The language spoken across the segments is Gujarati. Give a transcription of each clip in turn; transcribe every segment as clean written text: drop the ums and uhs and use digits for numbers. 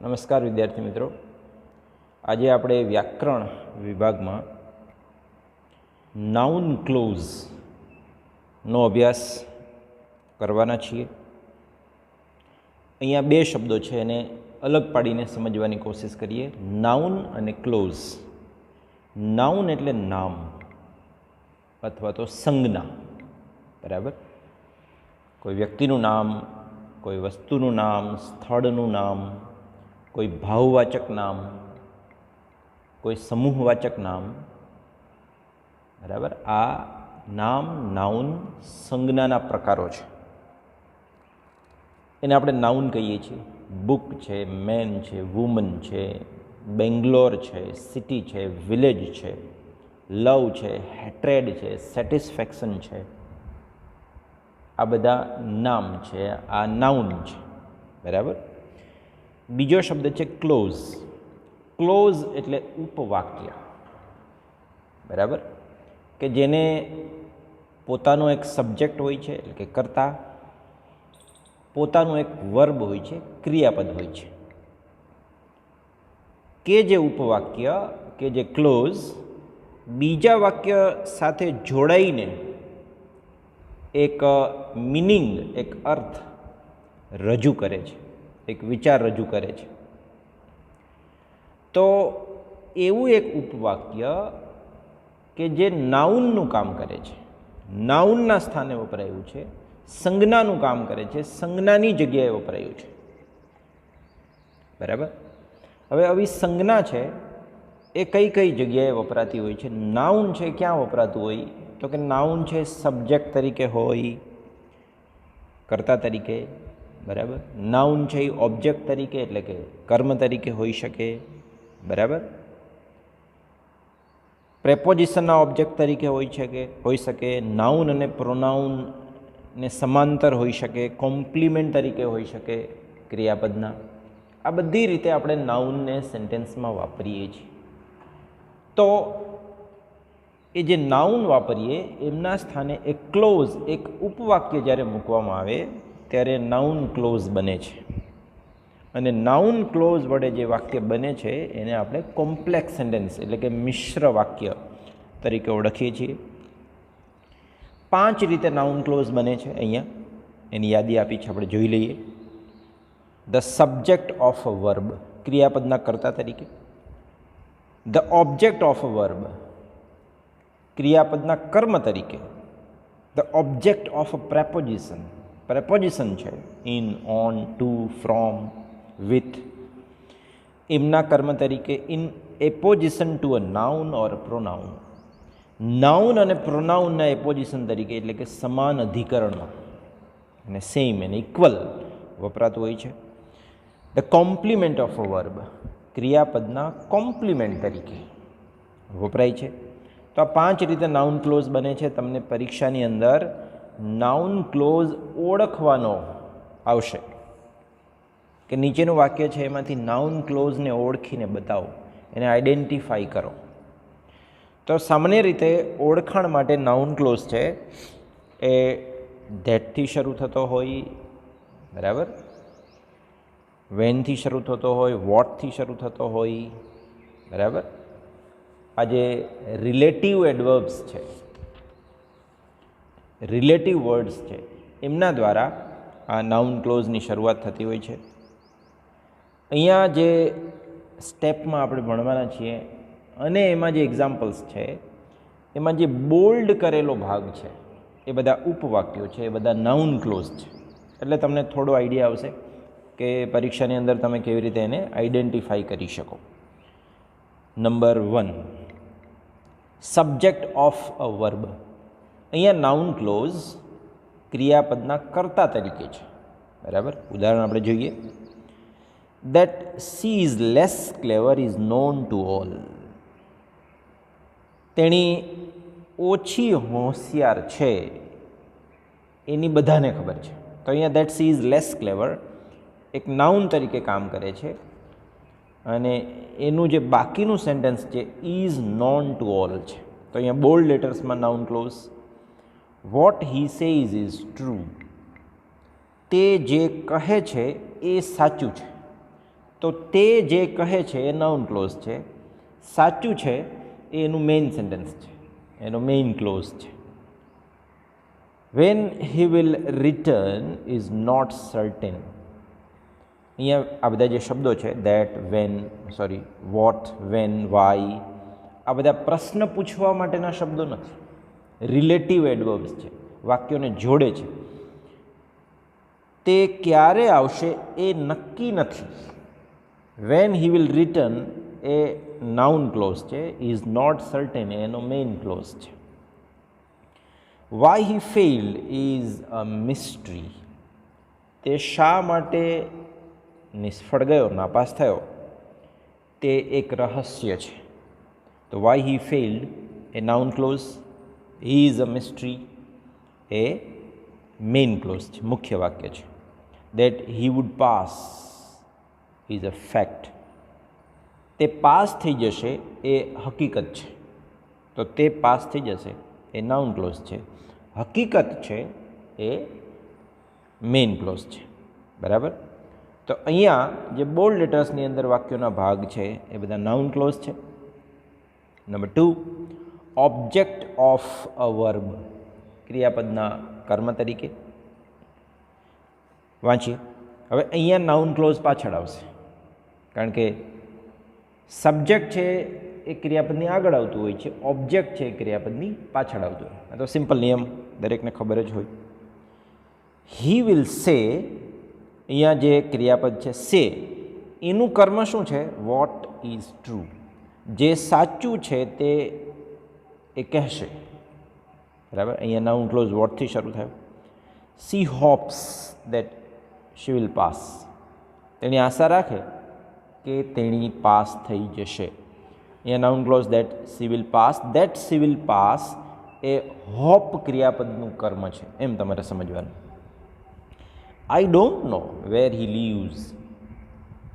નમસ્કાર વિદ્યાર્થી મિત્રો, આજે આપણે વ્યાકરણ વિભાગમાં નાઉન ક્લોઝનો અભ્યાસ કરવાના છીએ. અહીંયા બે શબ્દો છે, એને અલગ પાડીને સમજવાની કોશિશ કરીએ. નાઉન અને ક્લોઝ. નાઉન એટલે નામ અથવા તો સંજ્ઞા, બરાબર. કોઈ વ્યક્તિનું નામ, કોઈ વસ્તુનું નામ, સ્થળનું નામ, કોઈ ભાવવાચક નામ, કોઈ સમૂહવાચક નામ, બરાબર. આ નામ, નાઉન સંજ્ઞાના પ્રકારો છે. એને આપણે નાઉન કહીએ છીએ. બુક છે, મેન છે, વુમન છે, બેંગ્લોર છે, સિટી છે, વિલેજ છે, લવ છે, હેટ્રેડ છે, સેટિસ્ફેક્શન છે. આ બધા નામ છે, આ નાઉન છે, બરાબર. બીજો શબ્દ છે ક્લોઝ. ક્લોઝ એટલે ઉપવાક્ય, બરાબર, કે જેને પોતાનો એક સબ્જેક્ટ હોય છે, એટલે કે કર્તા, પોતાનું એક વર્બ હોય છે, ક્રિયાપદ હોય છે, કે જે ઉપવાક્ય, કે જે ક્લોઝ બીજા વાક્ય સાથે જોડાઈને એક મિનિંગ, એક અર્થ રજૂ કરે છે, એક વિચાર રજૂ કરે છે. તો એવું એક ઉપવાક્ય કે જે નાઉનનું કામ કરે છે, નાઉનના સ્થાને વપરાયું છે, સંજ્ઞાનું કામ કરે છે, સંજ્ઞાની જગ્યાએ વપરાયું છે, બરાબર. હવે આવી સંજ્ઞા છે એ કઈ કઈ જગ્યાએ વપરાતી હોય છે? નાઉન છે ક્યાં વપરાતું હોય? તો કે નાઉન છે સબ્જેક્ટ તરીકે હોય, કર્તા તરીકે, બરાબર. નાઉન છે એ ઓબ્જેક્ટ તરીકે, એટલે કે કર્મ તરીકે હોઈ શકે, બરાબર. પ્રેપોઝિશનના ઓબ્જેક્ટ તરીકે હોઈ શકે. નાઉન અને પ્રોનાઉનને સમાંતર હોઈ શકે, કોમ્પ્લિમેન્ટ તરીકે હોઈ શકે ક્રિયાપદના. આ બધી રીતે આપણે નાઉનને સેન્ટેન્સમાં વાપરીએ છીએ. તો એ જે નાઉન વાપરીએ એમના સ્થાને એક ક્લોઝ, એક ઉપવાક્ય જ્યારે મૂકવામાં આવે ત્યારે નાઉન ક્લોઝ બને છે. અને નાઉન ક્લોઝ વડે જે વાક્ય બને છે એને આપણે કોમ્પ્લેક્સ સેન્ટેન્સ, એટલે કે મિશ્ર વાક્ય તરીકે ઓળખીએ છીએ. 5 રીતે નાઉન ક્લોઝ બને છે. અહીંયા એની યાદી આપી છે, આપણે જોઈ લઈએ. The subject of a verb, ક્રિયાપદના કર્તા તરીકે. The object of a verb, ક્રિયાપદના કર્મ તરીકે. The object of a preposition, preposition છે in, on, to, from, with, એમના કર્મ તરીકે. In apposition to a noun or pronoun, noun અને પ્રોનાઉનના એપોઝિશન તરીકે, એટલે કે સમાન અધિકરણમાં અને સેમ અને ઇક્વલ વપરાતું હોય છે. The complement of a verb, ક્રિયાપદના કોમ્પ્લિમેન્ટ તરીકે વપરાય છે. તો આ 5 રીતે નાઉન ક્લોઝ બને છે. તમને પરીક્ષાની અંદર નાઉન ક્લોઝ ઓળખવાનો આવશે કે નીચેનું વાક્ય છે એમાંથી નાઉન ક્લોઝને ઓળખીને બતાવો, એને આઈડેન્ટિફાઈ કરો. તો સામાન્ય રીતે ઓળખાણ માટે નાઉન ક્લોઝ છે એ ધેટથી શરૂ થતો હોય, બરાબર, વેનથી શરૂ થતો હોય, વોટથી શરૂ થતો હોય, બરાબર. આ જે રિલેટિવ એડવર્બ્સ છે, રિલેટિવ વર્ડ્સ છે, એમના દ્વારા આ નાઉન ક્લોઝની શરૂઆત થતી હોય છે. અહીંયા જે સ્ટેપમાં આપણે ભણવાના છીએ અને એમાં જે એક્ઝામ્પલ્સ છે એમાં જે બોલ્ડ કરેલો ભાગ છે એ બધા ઉપવાક્યો છે, એ બધા નાઉન ક્લોઝ છે. એટલે તમને થોડો આઈડિયા આવશે કે પરીક્ષાની અંદર તમે કેવી રીતે એને આઈડેન્ટિફાઈ કરી શકો. Number 1, subject of a verb. અહીંયા નાઉન ક્લોઝ ક્રિયાપદના કર્તા તરીકે છે, બરાબર. ઉદાહરણ આપણે જોઈએ. That she is less clever is known to all. તેણી ઓછી હોશિયાર છે એની બધાને ખબર છે. તો અહીંયા દેટ સી ઇઝ લેસ ક્લેવર એક નાઉન તરીકે કામ કરે છે અને એનું જે બાકીનું સેન્ટેન્સ છે ઇઝ નોન ટુ ઓલ છે. તો અહીંયા બોલ્ડ લેટર્સમાં noun clause. What he says is true. તે જે કહે છે એ સાચું છે. તો તે જે કહે છે એ નાઉન ક્લોઝ છે, સાચું છે એ એનું મેઇન સેન્ટેન્સ છે, એનો મેઇન ક્લોઝ છે. When he will return is not certain. અહીંયા આ બધા જે શબ્દો છે that, when, what, when, why, આ બધા પ્રશ્ન પૂછવા માટેના શબ્દો નથી, રિલેટિવ એડવર્બ્સ છે, વાક્યોને જોડે છે. તે ક્યારે આવશે એ નક્કી નથી. વેન હી વિલ રિટર્ન એ નાઉન ક્લોઝ છે, ઇઝ નોટ સર્ટેન એનો મેઇન ક્લોઝ છે. Why he failed is a mystery. તે શા માટે નિષ્ફળ ગયો, નાપાસ થયો, તે એક રહસ્ય છે. તો વાય હી ફેઇલ્ડ એ noun clause, he is a mystery એ મેઇન ક્લોઝ છે, મુખ્ય વાક્ય છે. That he would pass is a fact. તે પાસ થઈ જશે એ હકીકત છે. તો તે પાસ થઈ જશે એ નાઉન ક્લોઝ છે, હકીકત છે એ મેઇન ક્લોઝ છે. બરાબર. તો અહીંયા જે બોલ્ડ લેટર્સની અંદર વાક્યોના ભાગ છે એ બધા નાઉન ક્લોઝ છે. Number 2, object of a verb, ક્રિયાપદના કર્મ તરીકે. વાંચીએ. હવે અહીંયા નાઉન ક્લોઝ પાછળ આવશે, કારણ કે સબ્જેક્ટ છે એ ક્રિયાપદની આગળ આવતું હોય છે, ઓબ્જેક્ટ છે એ ક્રિયાપદની પાછળ આવતું હોય. આ તો સિમ્પલ નિયમ દરેકને ખબર જ હોય. હી વિલ સે, અહીંયા જે ક્રિયાપદ છે સે, એનું કર્મ શું છે? વોટ ઇઝ ટ્રુ, જે સાચું છે તે એ કહેશે. બરાબર. અહીંયા નાઉન ક્લોઝ વોટથી શરૂ થયો. She hopes that she will pass, તેની આશા રાખે કે તેણી પાસ થઈ જશે. અહીંયા noun clause that she will pass, that she will pass એ હોપ ક્રિયાપદનું કર્મ છે, એમ તમારે સમજવાનું. I don't know wear he leaves,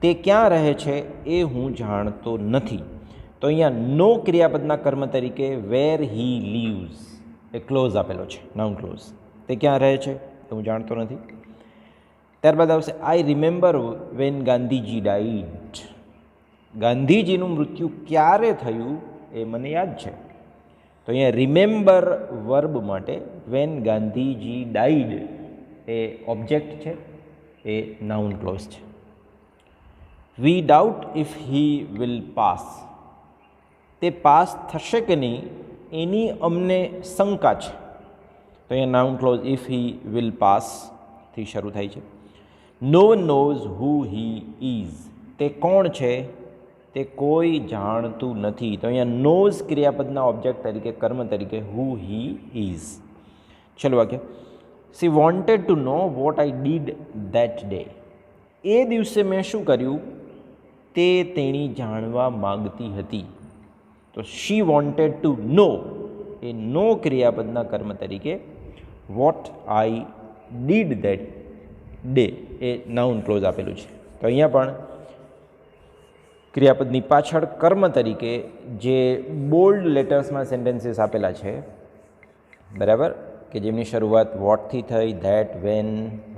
તે ક્યાં રહે છે એ હું જાણતો નથી. તો અહીંયા નો ક્રિયાપદના કર્મ તરીકે વેર હી લીવ્સ એ ક્લોઝ આપેલો છે, નાઉન ક્લોઝ. તે ક્યાં રહે છે એ હું જાણતો નથી. ત્યારબાદ આવશે I remember when Gandhiji died, ગાંધીજીનું મૃત્યુ ક્યારે થયું એ મને યાદ છે. તો અહીંયા રિમેમ્બર વર્બ માટે વેન ગાંધીજી ડાઈડ એ ઓબ્જેક્ટ છે, એ નાઉન ક્લોઝ છે. We doubt if he will pass, તે પાસ થશે કે નહીં એની અમને શંકા છે. તો અહીંયા noun clause if he will પાસથી શરૂ થાય છે. No one knows who he is, તે કોણ છે તે કોઈ જાણતું નથી. તો અહીંયા નોઝ ક્રિયાપદના ઓબ્જેક્ટ તરીકે, કર્મ તરીકે હુ હી ઇઝ. ચલો વાક્ય. She wanted to know what I did that day, એ દિવસે મેં શું કર્યું તે તેણી જાણવા માગતી હતી. તો શી વોન્ટેડ ટુ નો એ નો ક્રિયાપદના કર્મ તરીકે, what I did that day એ નાઉન ક્લોઝ આપેલું છે. તો અહીંયા પણ ક્રિયાપદની પાછળ કર્મ તરીકે જે બોલ્ડ લેટર્સમાં સેન્ટેન્સીસ આપેલા છે, બરાબર, કે જેમની શરૂઆત વોટથી થઈ, ધેટ, વેન,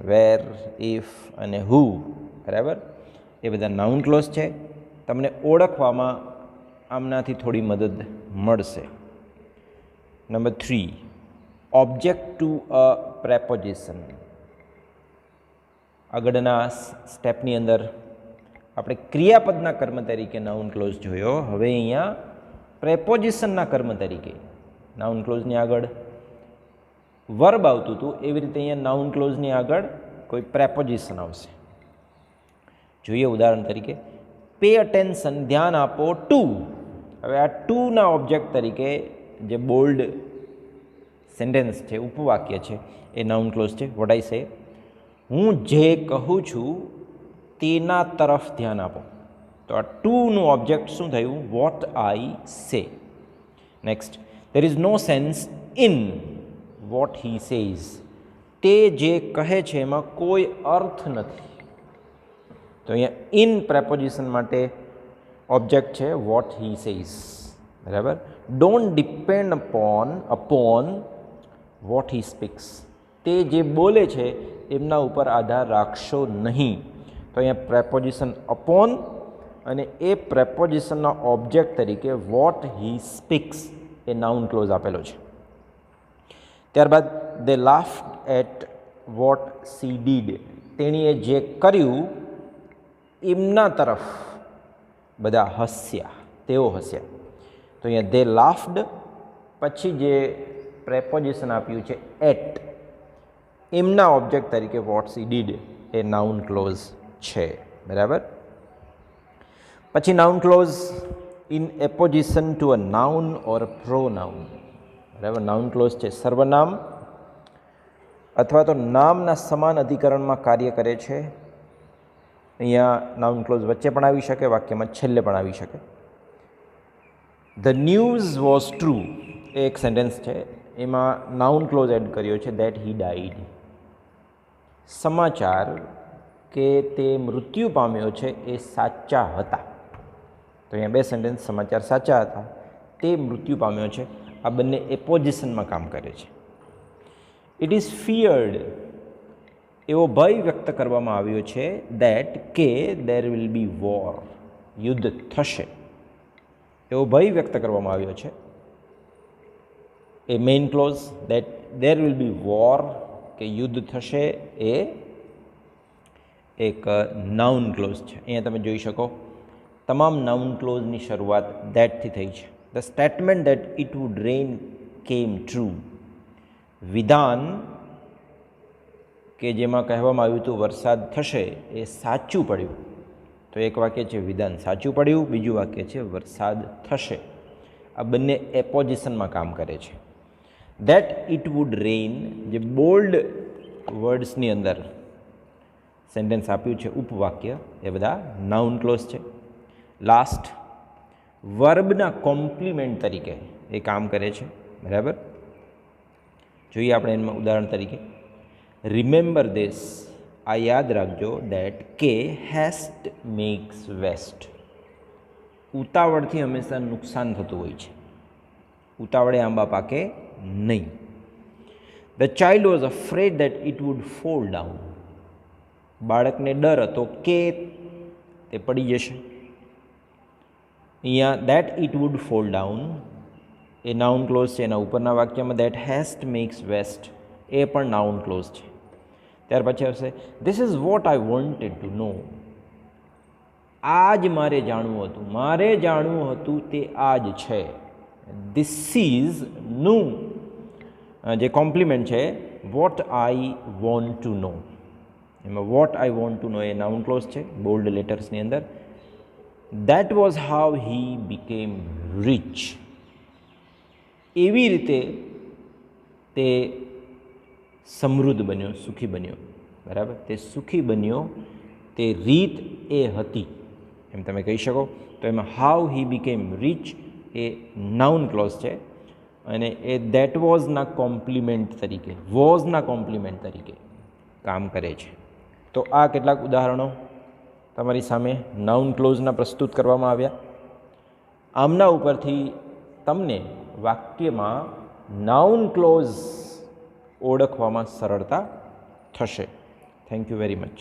વેર, ઇફ અને હુ, બરાબર, એ બધા નાઉન ક્લોઝ છે. તમને ઓળખવામાં આમનાથી થોડી મદદ મળશે. Number 3, object to a preposition. આગળના સ્ટેપની અંદર આપણે ક્રિયાપદના કર્મ તરીકે નાઉન ક્લોઝ જોયો. હવે અહીંયા પ્રેપોઝિશનના કર્મ તરીકે નાઉન ક્લોઝની આગળ વર્બ આવતું હતું, એવી રીતે અહીંયા નાઉન ક્લોઝની આગળ કોઈ પ્રેપોઝિશન આવશે. જોઈએ ઉદાહરણ તરીકે, પે અટેન્શન, ધ્યાન આપો, ટુ. હવે આ ટુના ઓબ્જેક્ટ તરીકે જે બોલ્ડ સેન્ટેન્સ છે, ઉપવાક્ય છે, એ નાઉન ક્લોઝ છે. વોટ આઈ સે, હું જે કહું છું તેના તરફ ધ્યાન આપો. તો આ ટુનું ઓબ્જેક્ટ શું થયું? What I say. Next, there is no sense in what he says, તે જે કહે છે એમાં કોઈ અર્થ નથી. તો અહીંયા ઇન પ્રેપોઝિશન માટે ઓબ્જેક્ટ છે વોટ હી સેઝ. બરાબર. Don't depend upon vote he speaks, તે જે બોલે છે એમના ઉપર આધાર રાખશો નહીં. તો અહીંયા પ્રેપોઝિશન અપોન અને એ પ્રેપોઝિશનના ઓબ્જેક્ટ તરીકે વોટ હી સ્પીક્સ એ નાઉન ક્લોઝ આપેલો છે. ત્યારબાદ they laugh at what she did, તેણીએ જે કર્યું એમના તરફ બધા હસ્યા, તેઓ હસ્યા. તો અહીંયા દે લાફ્ડ પછી જે પ્રેપોઝિશન આપ્યું છે એટ, એમના ઓબ્જેક્ટ તરીકે વોટ સી ડીડ એ નાઉન ક્લોઝ છે. બરાબર. પછી noun clause in apposition to a noun or pronoun. બરાબર. નાઉન ક્લોઝ છે સર્વનામ અથવા તો નામના સમાન અધિકરણમાં કાર્ય કરે છે. અહીંયા નાઉન ક્લોઝ વચ્ચે પણ આવી શકે, વાક્યમાં છેલ્લે પણ આવી શકે. ધ ન્યૂઝ વોઝ ટ્રુ એ એક સેન્ટેન્સ છે, એમાં નાઉન ક્લોઝ એડ કર્યો છે દેટ હી ડાઈડ. સમાચાર કે તે મૃત્યુ પામ્યો છે એ સાચા હતા. તો અહીંયા બે સેન્ટેન્સ, સમાચાર સાચા હતા, તે મૃત્યુ પામ્યો છે, આ બંને એપોઝિશનમાં કામ કરે છે. ઇટ ઇઝ ફિયર્ડ, એવો ભય વ્યક્ત કરવામાં આવ્યો છે દેટ કે દેર વિલ બી વોર, યુદ્ધ થશે, એવો ભય વ્યક્ત કરવામાં આવ્યો છે. એ main clause that there will be war, કે યુદ્ધ થશે, એ એક નાઉન ક્લોઝ છે. અહીંયા તમે જોઈ શકો તમામ નાઉન ક્લોઝની શરૂઆત દેટથી થઈ છે. The statement that it wood rain કેમ ટ્રુ, વિધાન કે જેમાં કહેવામાં આવ્યું હતું વરસાદ થશે એ સાચું પડ્યું. તો એક વાક્ય છે વિધાન સાચું પડ્યું, બીજું વાક્ય છે વરસાદ થશે. આ બંને એપોઝિશનમાં કામ કરે છે. દેટ ઇટ વુડ રેઇન, જે બોલ્ડ વર્ડ્સની અંદર સેન્ટેન્સ આપ્યું છે ઉપવાક્ય, એ બધા નાઉન ક્લોઝ છે. લાસ્ટ વર્બના કોમ્પ્લિમેન્ટ તરીકે એ કામ કરે છે. બરાબર. જોઈએ આપણે એમાં ઉદાહરણ તરીકે રિમેમ્બર ધીસ, આ યાદ રાખજો દેટ કે હેસ્ટ મેક્સ વેસ્ટ, ઉતાવળથી હંમેશા નુકસાન થતું હોય છે, ઉતાવળે આંબા પાકે નહીં. The child was afraid that it would fall down, બાળકને ડર હતો કે તે પડી જશે. અહીંયા that it would fall down એ નાઉન ક્લોઝ છે. એના ઉપરના વાક્યમાં દેટ હેસ્ટ મેક્સ વેસ્ટ એ પણ નાઉન ક્લોઝ છે. ત્યાર પછી આવશે this is what I wanted to know, આ જ મારે જાણવું હતું, મારે જાણવું હતું તે આ જ છે. ધીસ ઇઝ નું જે કોમ્પ્લિમેન્ટ છે what I want to know, એમાં what I want to know એ નાઉન ક્લોઝ છે બોલ્ડ લેટર્સની અંદર. That was how he became rich, એવી રીતે તે સમૃદ્ધ બન્યો, સુખી બન્યો. બરાબર. તે સુખી બન્યો, તે રીત એ હતી એમ તમે કહી શકો. તો એમાં હાઉ હી બીકેમ રિચ એ નાઉન ક્લોઝ છે અને એ દેટ વોઝના કોમ્પ્લિમેન્ટ તરીકે, વોઝના કોમ્પ્લિમેન્ટ તરીકે કામ કરે છે. તો આ કેટલાક ઉદાહરણો તમારી સામે નાઉન ક્લોઝના પ્રસ્તુત કરવામાં આવ્યા. આમના ઉપરથી તમને વાક્યમાં નાઉન ક્લોઝ ઓળખવામાં સરળતા થશે. Thank you very much.